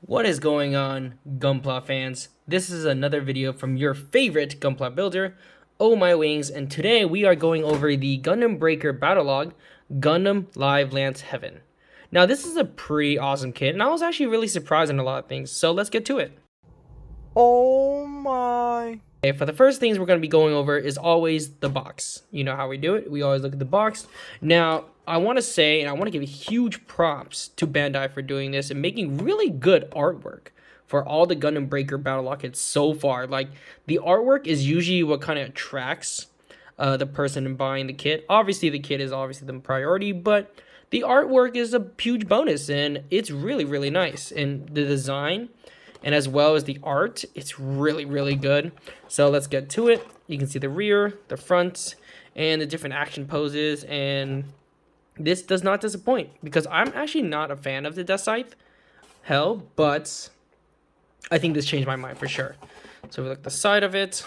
What is going on, Gunpla fans? This is another video from your favorite Gunpla builder, Oh My Wings, and today we are going over the Gundam Breaker Battlogue Gundam Livelance Heaven. Now this is a pretty awesome kit, and I was actually really surprised in a lot of things, so let's get to it. Oh my. Okay, for the first things we're going to be going over is always the box. You know how we do it. We always look at the box. Now, I want to say, and I want to give huge props to Bandai for doing this and making really good artwork for all the Gundam Breaker Battlogue kits so far. Like, the artwork is usually what kind of attracts the person in buying the kit. Obviously, the kit is obviously the priority, but the artwork is a huge bonus, and it's really, really nice. And the design, and as well as the art, it's really good. So let's get to it. You can see the rear, the front, and the different action poses, and this does not disappoint because I'm actually not a fan of the Death Scythe Hell, but I think this changed my mind for sure. So we look at the side of it,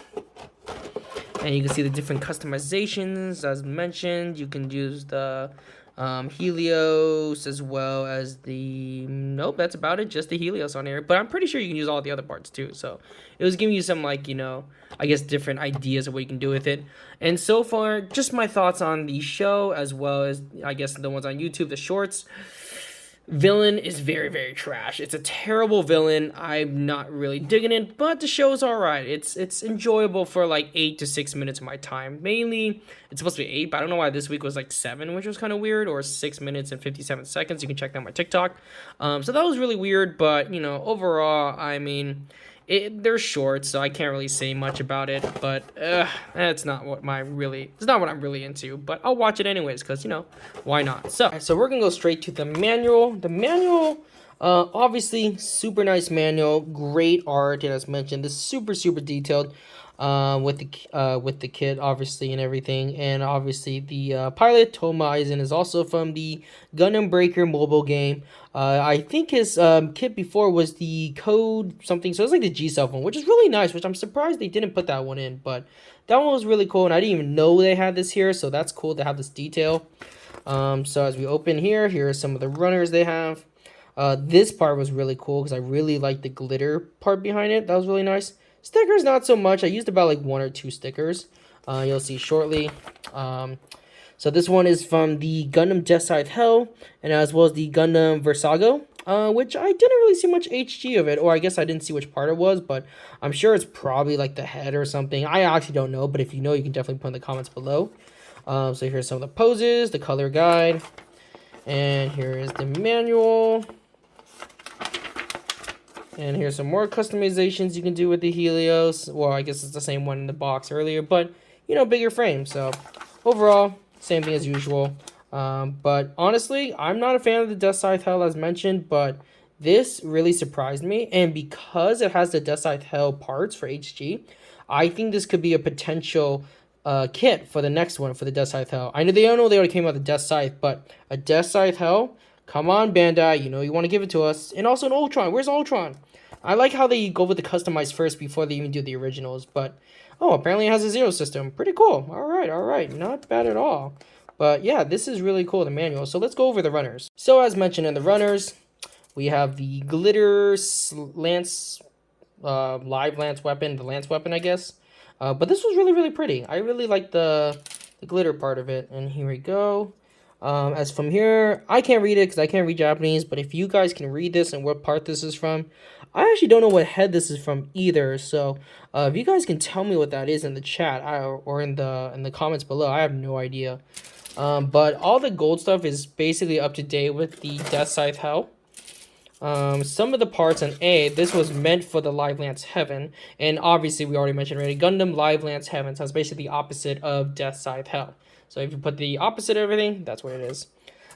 and you can see the different customizations. As mentioned, you can use the Helios as well as the nope, that's about it, just the Helios on here, but I'm pretty sure you can use all the other parts too. So it was giving you some, like, you know, I guess different ideas of what you can do with it. And so far, just my thoughts on the show as well as I guess the ones on YouTube, the shorts. Villain is very trash. It's a terrible villain. I'm not really digging it, but the show's alright. It's enjoyable for like 8 to 6 minutes of my time. Mainly, it's supposed to be 8, but I don't know why this week was like 7, which was kind of weird, or 6 minutes and 57 seconds. You can check that on my TikTok. So that was really weird, but, you know, overall, I mean, they're short, so I can't really say much about it, but it's not what I'm really into, but I'll watch it anyways, because, you know, why not? So we're gonna go straight to the manual. The manual, obviously, super nice manual, great art, and as mentioned, this is super detailed, with the kit, obviously, and everything. And obviously the pilot Toma Eisen is also from the Gundam Breaker mobile game. I think his kit before was the code something, so it's like the G cell phone, which is really nice, which I'm surprised they didn't put that one in, but that one was really cool, and I didn't even know they had this here, so that's cool to have this detail. So as we open here are some of the runners they have. This part was really cool because I really liked the glitter part behind it. That was really nice. Stickers, not so much. I used about like 1 or 2 stickers. You'll see shortly. So this one is from the Gundam Death Scythe Hell, and as well as the Gundam Versago, which I didn't really see much HG of it, or I guess I didn't see which part it was, but I'm sure it's probably like the head or something. I actually don't know, but if you know, you can definitely put in the comments below. So here's some of the poses, the color guide, and here is the manual. And here's some more customizations you can do with the Helios. Well, I guess it's the same one in the box earlier, but, you know, bigger frame. So, overall, same thing as usual. But, honestly, I'm not a fan of the Death Scythe Hell as mentioned, but this really surprised me. And because it has the Death Scythe Hell parts for HG, I think this could be a potential kit for the next one, for the Death Scythe Hell. I know they already came out with the Death Scythe, but a Death Scythe Hell? Come on, Bandai, you know you want to give it to us. And also an Ultron. Where's Ultron? I like how they go with the customized first before they even do the originals. But, oh, apparently it has a zero system. Pretty cool. Alright. Not bad at all. But, yeah, this is really cool, the manual. So let's go over the runners. So, as mentioned in the runners, we have the glitter lance, live lance weapon. The lance weapon, I guess. But this was really pretty. I really like the glitter part of it. And here we go. As from here, I can't read it because I can't read Japanese, but if you guys can read this and what part this is from, I actually don't know what head this is from either, so if you guys can tell me what that is in the chat or in the comments below, I have no idea. But all the gold stuff is basically up to date with the Death Scythe Hell. Some of the parts on A, this was meant for the Livelance Heaven, and obviously we already mentioned already, Gundam Livelance Heaven, so it's basically the opposite of Death Scythe Hell. So if you put the opposite of everything, that's what it is.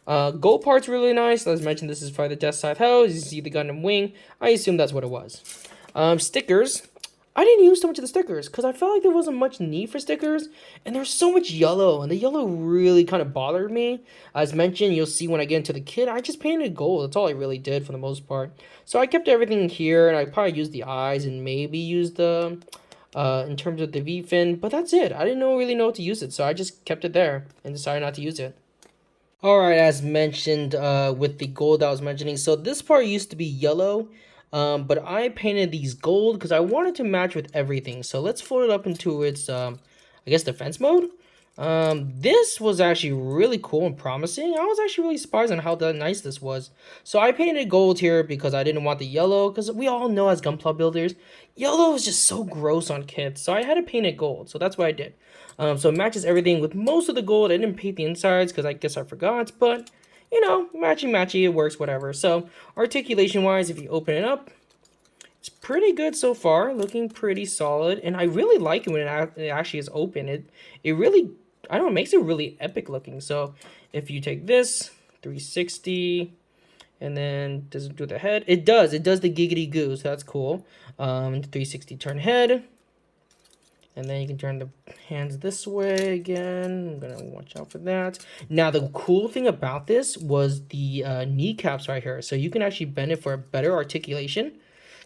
Gold part's really nice. As mentioned, this is for the Death Scythe Hell. As you see the Gundam wing, I assume that's what it was. Stickers. I didn't use so much of the stickers because I felt like there wasn't much need for stickers. And there's so much yellow, and the yellow really kind of bothered me. As mentioned, you'll see when I get into the kit, I just painted gold. That's all I really did for the most part. So I kept everything here, and I probably used the eyes and maybe used the... in terms of the V-fin, but that's it. I didn't really know what to use it, so I just kept it there and decided not to use it. Alright, as mentioned with the gold I was mentioning, so this part used to be yellow, But I painted these gold because I wanted to match with everything. So let's fold it up into its, I guess, defense mode. This was actually really cool and promising. I was actually really surprised on how nice this was. So I painted gold here because I didn't want the yellow, because we all know as Gunpla builders, yellow is just so gross on kits. So I had to paint it gold. So that's what I did. So it matches everything with most of the gold. I didn't paint the insides because I guess I forgot, but you know, matchy, it works, whatever. So articulation wise, if you open it up, it's pretty good so far, looking pretty solid, and I really like it when it actually is open. It really, I don't know, it makes it really epic looking. So if you take this 360, and then does it do the head? It does the giggity goo, so that's cool. 360 turn head, and then you can turn the hands this way again. I'm gonna watch out for that. Now the cool thing about this was the kneecaps right here, so you can actually bend it for a better articulation.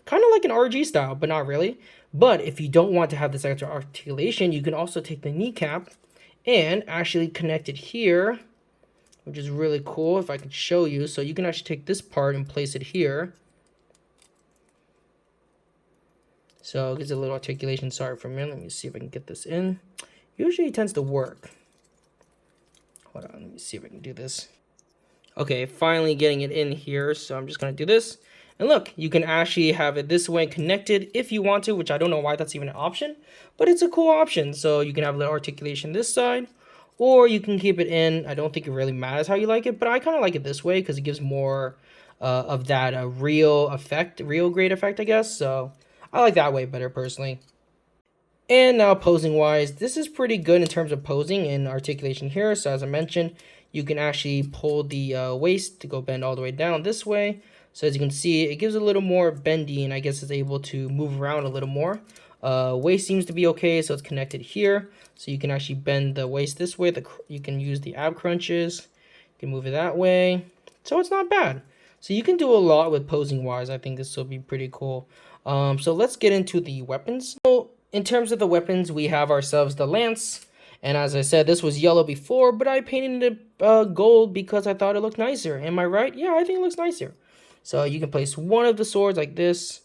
Kind of like an RG style, but not really. But if you don't want to have this extra articulation, you can also take the kneecap and actually connect it here, which is really cool if I can show you. So you can actually take this part and place it here. So it gives a little articulation. Sorry for a minute. Let me see if I can get this in. Usually it tends to work. Hold on, let me see if I can do this. Okay, finally getting it in here. So I'm just going to do this. And look, you can actually have it this way connected if you want to, which I don't know why that's even an option, but it's a cool option. So you can have a little articulation this side, or you can keep it in. I don't think it really matters how you like it, but I kind of like it this way because it gives more of that real grade effect, I guess. So I like that way better personally. And now posing wise, this is pretty good in terms of posing and articulation here. So as I mentioned, you can actually pull the waist to go bend all the way down this way. So as you can see, it gives a little more bendy, and I guess it's able to move around a little more. Waist seems to be okay, so it's connected here. So you can actually bend the waist this way. You can use the ab crunches. You can move it that way. So it's not bad. So you can do a lot with posing wise. I think this will be pretty cool. So let's get into the weapons. So in terms of the weapons, we have ourselves the lance. And as I said, this was yellow before, but I painted it gold because I thought it looked nicer. Am I right? Yeah, I think it looks nicer. So you can place one of the swords like this,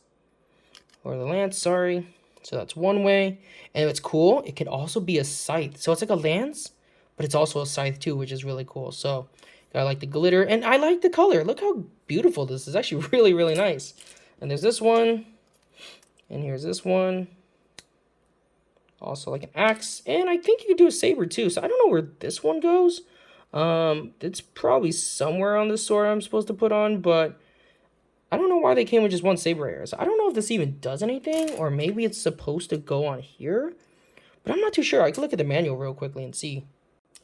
or the lance, sorry. So that's one way. And what's cool, it can also be a scythe. So it's like a lance, but it's also a scythe too, which is really cool. So I like the glitter, and I like the color. Look how beautiful this is. Actually really, really nice. And there's this one, and here's this one. Also like an axe, and I think you can do a saber too. So I don't know where this one goes. It's probably somewhere on the sword I'm supposed to put on, but I don't know why they came with just one saber arrow. So I don't know if this even does anything, or maybe it's supposed to go on here, but I'm not too sure. I can look at the manual real quickly and see.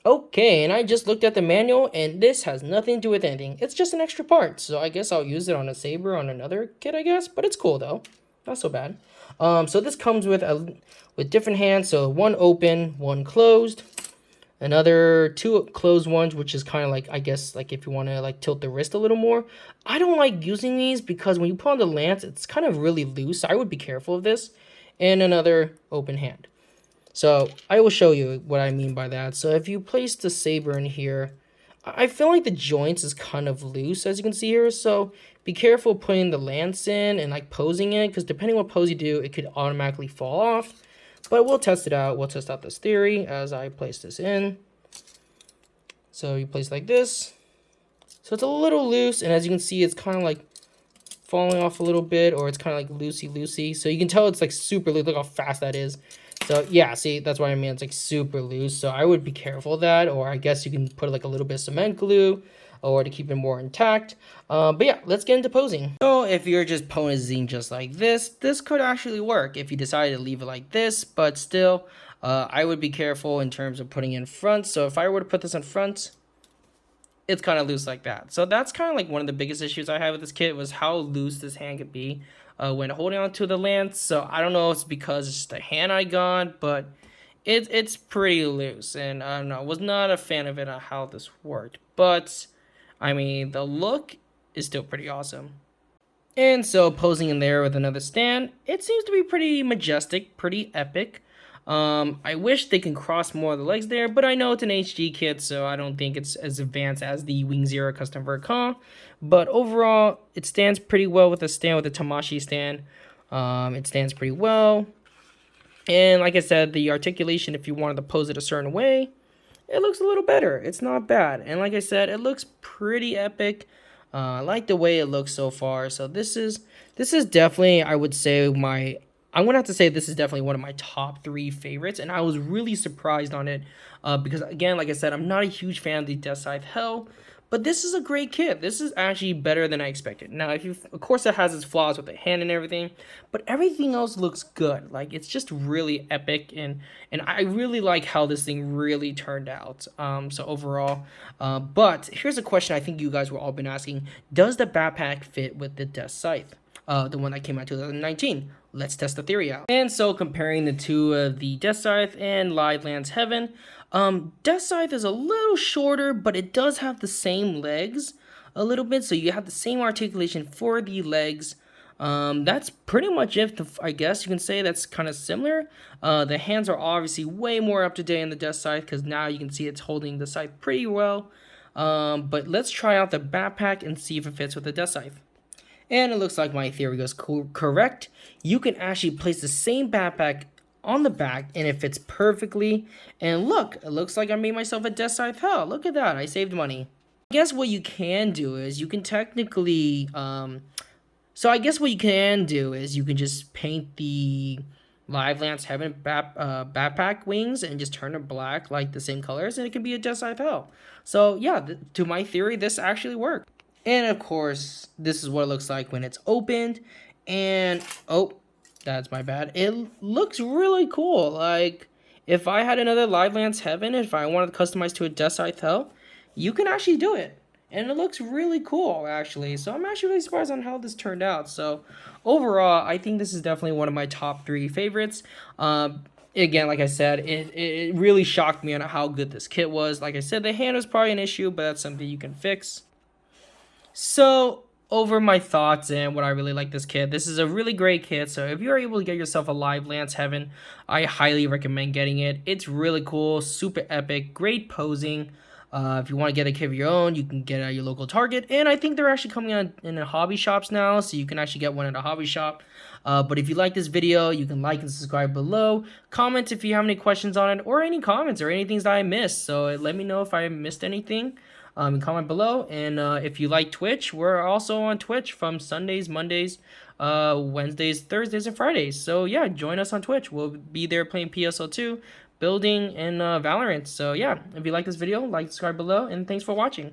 Okay, and I just looked at the manual, and this has nothing to do with anything. It's just an extra part, so I guess I'll use it on a saber on another kit, I guess. But it's cool though, not so bad. So this comes with different hands. So one open, one closed. Another two closed ones, which is kind of like, I guess, like if you want to like tilt the wrist a little more. I don't like using these because when you put on the lance, it's kind of really loose. So I would be careful of this. And another open hand. So I will show you what I mean by that. So if you place the saber in here, I feel like the joints is kind of loose, as you can see here. So be careful putting the lance in and like posing it, because depending what pose you do, it could automatically fall off. But we'll test it out. We'll test out this theory as I place this in. So you place like this. So it's a little loose, and as you can see, it's kind of like falling off a little bit, or it's kind of like loosey-loosey. So you can tell it's like super loose. Look how fast that is. So yeah, see, that's what I mean. It's like super loose. So I would be careful of that, or I guess you can put like a little bit of cement glue, or to keep it more intact. But yeah, let's get into posing. So if you're just posing just like this could actually work if you decided to leave it like this, but still, I would be careful in terms of putting in front. So if I were to put this in front, it's kind of loose like that. So that's kind of like one of the biggest issues I have with this kit, was how loose this hand could be when holding on to the lance. So I don't know if it's because it's just the hand I got, but it's pretty loose, and I don't know, I was not a fan of it on how this worked. But I mean, the look is still pretty awesome. And so posing in there with another stand, it seems to be pretty majestic, pretty epic. I wish they can cross more of the legs there, but I know it's an HG kit, so I don't think it's as advanced as the Wing Zero Custom Verca. But overall, it stands pretty well with the Tamashi stand. It stands pretty well. And like I said, the articulation, if you wanted to pose it a certain way, it looks a little better. It's not bad. And like I said, it looks pretty epic. I like the way it looks so far. So this is definitely, I would say, I'm going to have to say this is definitely one of my top 3 favorites. And I was really surprised on it because, again, like I said, I'm not a huge fan of the Death Scythe Hell. But this is a great kit. This is actually better than I expected. Now, of course, it has its flaws with the hand and everything, but everything else looks good. Like, it's just really epic, and I really like how this thing really turned out. So overall, but here's a question I think you guys were all been asking: does the backpack fit with the Death Scythe, the one that came out in 2019? Let's test the theory out. And so, comparing the two of the Death Scythe and Livelance Heaven. Death Scythe is a little shorter, but it does have the same legs a little bit, so you have the same articulation for the legs. That's pretty much it. I guess you can say that's kind of similar. The hands are obviously way more up to date in the Death Scythe because now you can see it's holding the scythe pretty well. But let's try out the backpack and see if it fits with the Death Scythe. And it looks like my theory goes correct. You can actually place the same backpack on the back and it fits perfectly. And look, it looks like I made myself a Death Scythe Hell. Look at that, I saved money. I guess what you can do is you can technically you can just paint the Livelance Heaven backpack wings and just turn it black like the same colors, and it can be a Death Scythe Hell. So yeah, to my theory, this actually worked. And of course, this is what it looks like when it's opened. And oh, that's my bad. It looks really cool. Like, if I had another Livelance Heaven, if I wanted to customize to a Death Scythe Hell, you can actually do it. And it looks really cool, actually. So I'm actually really surprised on how this turned out. So overall, I think this is definitely one of my top 3 favorites. Again, like I said, it really shocked me on how good this kit was. Like I said, the hand was probably an issue, but that's something you can fix. So over my thoughts and what I really like this kit. This is a really great kit, so if you're able to get yourself a Livelance Heaven, I highly recommend getting it. It's really cool, super epic, great posing. If you want to get a kit of your own, you can get it at your local Target, and I think they're actually coming out in the hobby shops now, so you can actually get one at a hobby shop. But if you like this video, you can like and subscribe below. Comment if you have any questions on it, or any comments or anything that I missed. So let me know if I missed anything. Comment below. And if you like Twitch, we're also on Twitch from Sundays, Mondays, Wednesdays, Thursdays, and Fridays. So yeah, join us on Twitch. We'll be there playing PSO2, building, and Valorant. So yeah, if you like this video, like, subscribe below, and thanks for watching.